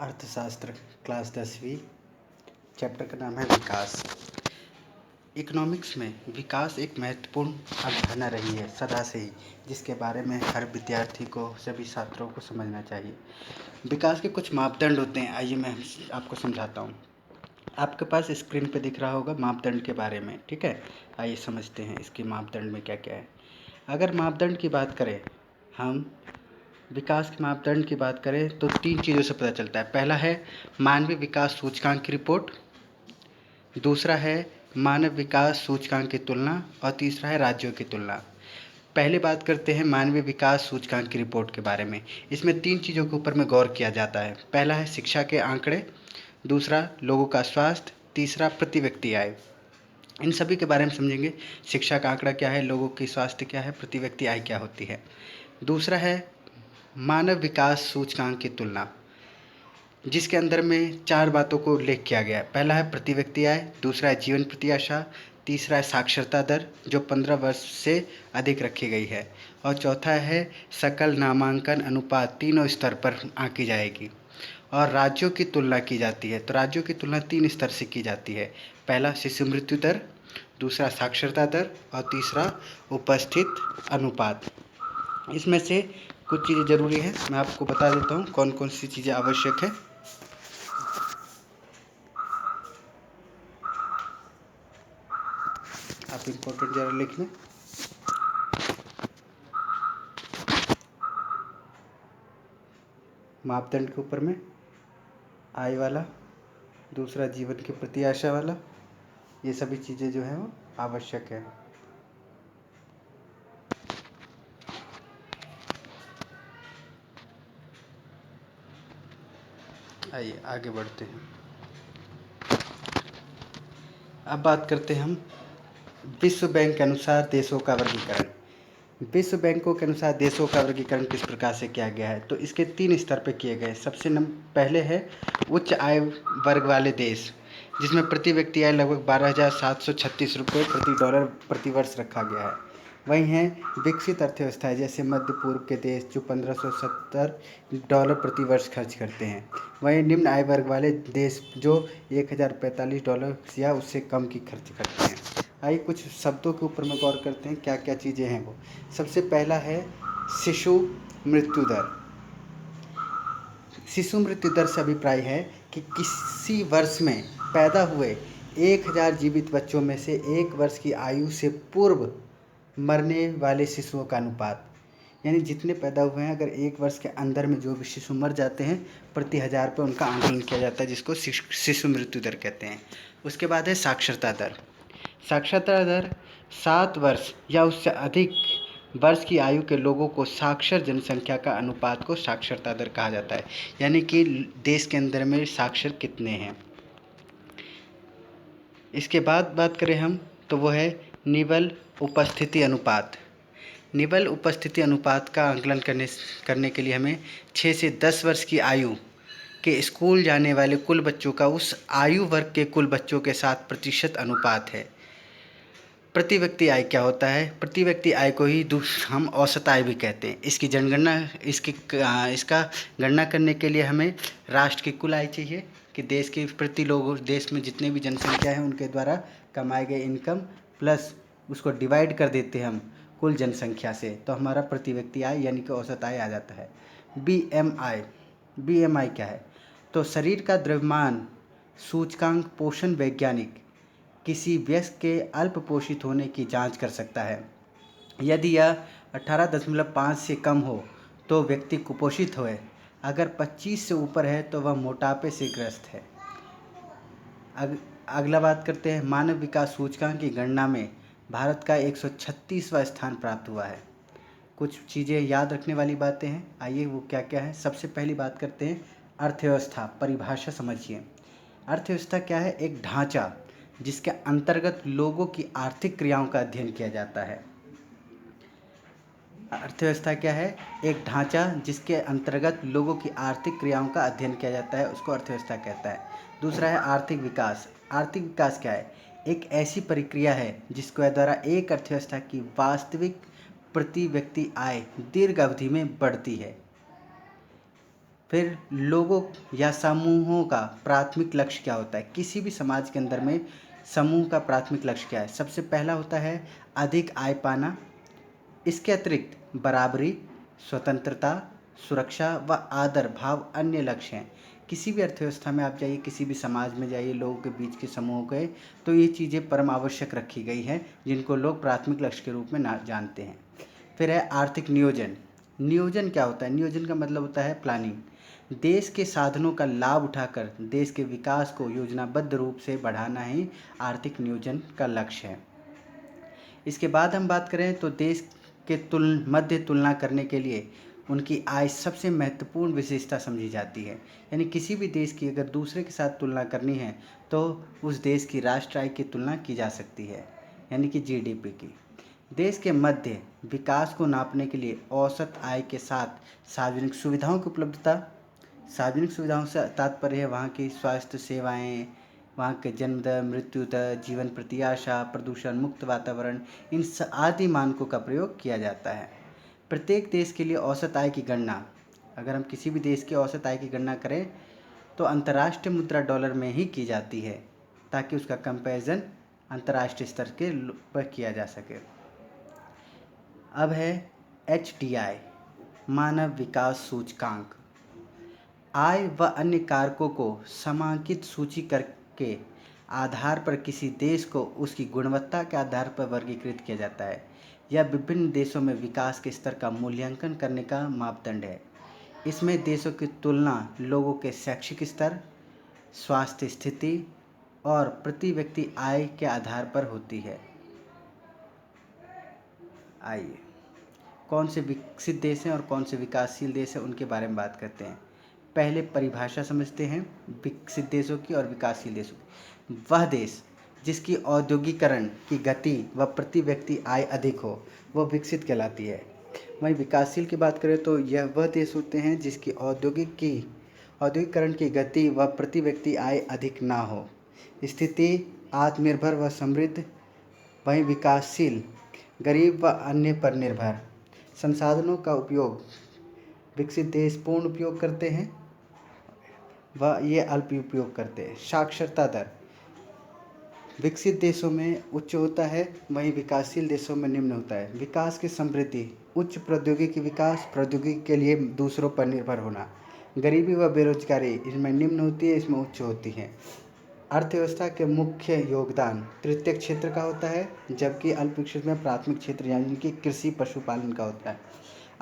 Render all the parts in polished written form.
अर्थशास्त्र क्लास 10वीं। चैप्टर का नाम है विकास। इकोनॉमिक्स में विकास एक महत्वपूर्ण अवधारणा रही है सदा से ही, जिसके बारे में हर विद्यार्थी को, सभी छात्रों को समझना चाहिए। विकास के कुछ मापदंड होते हैं, आइए मैं आपको समझाता हूँ। आपके पास स्क्रीन पे दिख रहा होगा मापदंड के बारे में, ठीक है। आइए समझते हैं इसके मापदंड में क्या क्या है। अगर मापदंड की बात करें, हम विकास के मापदंड की बात करें तो 3 चीज़ों से पता चलता है। पहला है मानवीय विकास सूचकांक की रिपोर्ट, दूसरा है मानव विकास सूचकांक की तुलना और तीसरा है राज्यों की तुलना। पहले बात करते हैं मानवीय विकास सूचकांक की रिपोर्ट के बारे में। इसमें 3 चीज़ों के ऊपर में गौर किया जाता है। पहला है शिक्षा के आंकड़े, दूसरा लोगों का स्वास्थ्य, तीसरा प्रति व्यक्ति आय। इन सभी के बारे में समझेंगे। शिक्षा का आंकड़ा क्या है, लोगों की स्वास्थ्य क्या है, प्रति व्यक्ति आय क्या होती है। दूसरा है मानव विकास सूचकांक की तुलना, जिसके अंदर में 4 बातों को उल्लेख किया गया है। पहला है प्रति व्यक्ति आय, दूसरा है जीवन प्रत्याशा, तीसरा है साक्षरता दर जो 15 वर्ष से अधिक रखी गई है, और चौथा है सकल नामांकन अनुपात। तीनों स्तर पर आंकी जाएगी और राज्यों की तुलना की जाती है। तो राज्यों की तुलना 3 स्तर से की जाती है। पहला शिशु मृत्यु दर, दूसरा साक्षरता दर और तीसरा उपस्थित अनुपात। इसमें से कुछ चीज़ें ज़रूरी है, मैं आपको बता देता हूँ कौन कौन सी चीज़ें आवश्यक है। आप इम्पोर्टेंट ज़रा लिख लें। मापदंड के ऊपर में आय वाला, दूसरा जीवन की प्रत्याशा वाला, ये सभी चीज़ें जो हैं वो आवश्यक है। आइए आगे बढ़ते हैं। अब बात करते हैं हम विश्व बैंक के अनुसार देशों का वर्गीकरण। विश्व बैंकों के अनुसार देशों का वर्गीकरण किस प्रकार से किया गया है, तो इसके 3 स्तर पर किए गए। सबसे पहले है उच्च आय वर्ग वाले देश, जिसमें प्रति व्यक्ति आय लगभग 12,736 रुपये प्रति डॉलर प्रति वर्ष रखा गया है। वहीं है विकसित अर्थव्यवस्थाएं, जैसे मध्य पूर्व के देश जो 1570 डॉलर प्रति वर्ष खर्च करते हैं। वहीं निम्न आय वर्ग वाले देश जो 1045 डॉलर या उससे कम की खर्च करते हैं। आइए कुछ शब्दों के ऊपर में गौर करते हैं, क्या क्या चीज़ें हैं वो। सबसे पहला है शिशु मृत्यु दर। शिशु मृत्यु दर से अभिप्राय है कि किसी वर्ष में पैदा हुए 1000 जीवित बच्चों में से 1 वर्ष की आयु से पूर्व मरने वाले शिशुओं का अनुपात। यानी जितने पैदा हुए हैं, अगर 1 वर्ष के अंदर में जो भी शिशु मर जाते हैं, प्रति 1000 पे उनका आंकलन किया जाता है, जिसको शिशु मृत्यु दर कहते हैं। उसके बाद है साक्षरता दर। साक्षरता दर 7 वर्ष या उससे अधिक वर्ष की आयु के लोगों को साक्षर जनसंख्या का अनुपात को साक्षरता दर कहा जाता है, यानी कि देश के अंदर में साक्षर कितने हैं। इसके बाद बात करें हम तो वो है निबल उपस्थिति अनुपात। निबल उपस्थिति अनुपात का आंकलन करने के लिए हमें 6 से 10 वर्ष की आयु के स्कूल जाने वाले कुल बच्चों का उस आयु वर्ग के कुल बच्चों के साथ प्रतिशत अनुपात है। प्रति व्यक्ति आय क्या होता है, प्रति व्यक्ति आय को ही हम औसत आय भी कहते हैं। इसकी जनगणना इसका गणना करने के लिए हमें राष्ट्र की कुल आय चाहिए कि देश के प्रति लोगों, देश में जितने भी जनसंख्या है उनके द्वारा कमाए गए इनकम प्लस उसको डिवाइड कर देते हैं हम कुल जनसंख्या से, तो हमारा प्रति व्यक्ति आय यानी कि औसत आय आ जाता है। BMI क्या है, तो शरीर का द्रव्यमान सूचकांक पोषण वैज्ञानिक किसी व्यक्ति के अल्प पोषित होने की जांच कर सकता है। यदि यह 18.5 से कम हो तो व्यक्ति कुपोषित है, अगर 25 से ऊपर है तो वह मोटापे से ग्रस्त है। अगला बात करते हैं मानव विकास सूचकांक की गणना में भारत का 136वां स्थान प्राप्त हुआ है। कुछ चीज़ें याद रखने वाली बातें हैं, आइए वो क्या क्या है। सबसे पहली बात करते हैं अर्थव्यवस्था, परिभाषा समझिए। अर्थव्यवस्था क्या है, एक ढांचा जिसके अंतर्गत लोगों की आर्थिक क्रियाओं का अध्ययन किया जाता है। अर्थव्यवस्था क्या है, एक ढांचा जिसके अंतर्गत लोगों की आर्थिक क्रियाओं का अध्ययन किया जाता है, उसको अर्थव्यवस्था कहता है। दूसरा है आर्थिक विकास। आर्थिक विकास क्या है, एक ऐसी प्रक्रिया है जिसके द्वारा एक अर्थव्यवस्था की वास्तविक प्रति व्यक्ति आय दीर्घ अवधि में बढ़ती है। फिर लोगों या समूहों का प्राथमिक लक्ष्य क्या होता है, किसी भी समाज के अंदर में समूह का प्राथमिक लक्ष्य क्या है। सबसे पहला होता है अधिक आय पाना। इसके अतिरिक्त बराबरी, स्वतंत्रता, सुरक्षा व आदर भाव अन्य लक्ष्य हैं। किसी भी अर्थव्यवस्था में आप जाइए, किसी भी समाज में जाइए, लोगों के बीच के समूह के, तो ये चीज़ें परम आवश्यक रखी गई हैं जिनको लोग प्राथमिक लक्ष्य के रूप में ना जानते हैं। फिर है आर्थिक नियोजन। नियोजन क्या होता है? नियोजन का मतलब होता है प्लानिंग। देश के साधनों का लाभ उठाकर देश के विकास को योजनाबद्ध रूप से बढ़ाना ही आर्थिक नियोजन का लक्ष्य है। इसके बाद हम बात करें तो देश के मध्य तुलना करने के लिए उनकी आय सबसे महत्वपूर्ण विशेषता समझी जाती है। यानी किसी भी देश की अगर दूसरे के साथ तुलना करनी है तो उस देश की राष्ट्र आय की तुलना की जा सकती है, यानी कि जीडीपी की। देश के मध्य विकास को नापने के लिए औसत आय के साथ सार्वजनिक सुविधाओं की उपलब्धता, सार्वजनिक सुविधाओं से तात्पर्य है वहाँ की स्वास्थ्य सेवाएं, वहाँ के जन्म दर, मृत्यु दर, जीवन प्रत्याशा, प्रदूषण मुक्त वातावरण, इन आदि मानकों का प्रयोग किया जाता है। प्रत्येक देश के लिए औसत आय की गणना, अगर हम किसी भी देश की औसत आय की गणना करें तो अंतर्राष्ट्रीय मुद्रा डॉलर में ही की जाती है, ताकि उसका कंपैरिजन अंतर्राष्ट्रीय स्तर के पर किया जा सके। अब है HDI, मानव विकास सूचकांक। आय व अन्य कारकों को समांकित सूची करके आधार पर किसी देश को उसकी गुणवत्ता के आधार पर वर्गीकृत किया जाता है। यह विभिन्न देशों में विकास के स्तर का मूल्यांकन करने का मापदंड है। इसमें देशों की तुलना लोगों के शैक्षिक स्तर, स्वास्थ्य स्थिति और प्रति व्यक्ति आय के आधार पर होती है। आइए कौन से विकसित देश हैं और कौन से विकासशील देश हैं उनके बारे में बात करते हैं। पहले परिभाषा समझते हैं विकसित देशों की और विकासशील देशों की। वह देश जिसकी औद्योगिकरण की गति व प्रति व्यक्ति आय अधिक हो वह विकसित कहलाती है। वहीं विकासशील की बात करें तो यह वह देश होते हैं जिसकी औद्योगिकरण की गति व प्रति व्यक्ति आय अधिक ना हो, स्थिति आत्मनिर्भर व समृद्ध। वहीं विकासशील गरीब व अन्य पर निर्भर। संसाधनों का उपयोग विकसित देश पूर्ण उपयोग करते हैं व ये अल्प उपयोग करते हैं। साक्षरता दर विकसित देशों में उच्च होता है, वहीं विकासशील देशों में निम्न होता है। विकास की समृद्धि उच्च प्रौद्योगिकी विकास, प्रौद्योगिकी के लिए दूसरों पर निर्भर होना। गरीबी व बेरोजगारी इसमें निम्न होती है, इसमें उच्च होती है। अर्थव्यवस्था के मुख्य योगदान तृतीयक क्षेत्र का होता है, जबकि अल्प विकसित में प्राथमिक क्षेत्र यानी कि कृषि पशुपालन का होता है।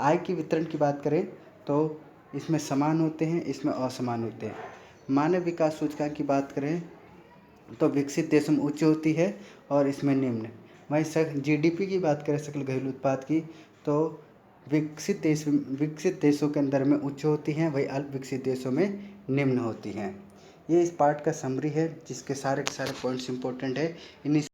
आय की वितरण की बात करें तो इसमें समान होते हैं, इसमें असमान होते हैं। मानव विकास सूचकांक की बात करें तो विकसित देशों में उच्च होती है और इसमें निम्न। वहीं जीडीपी की बात करें, सकल घरेलू उत्पाद की, तो विकसित देशों के अंदर में उच्च होती हैं, वहीं अल्प विकसित देशों में निम्न होती हैं। ये इस पार्ट का समरी है जिसके सारे के सारे पॉइंट्स इंपॉर्टेंट है। इन्हीं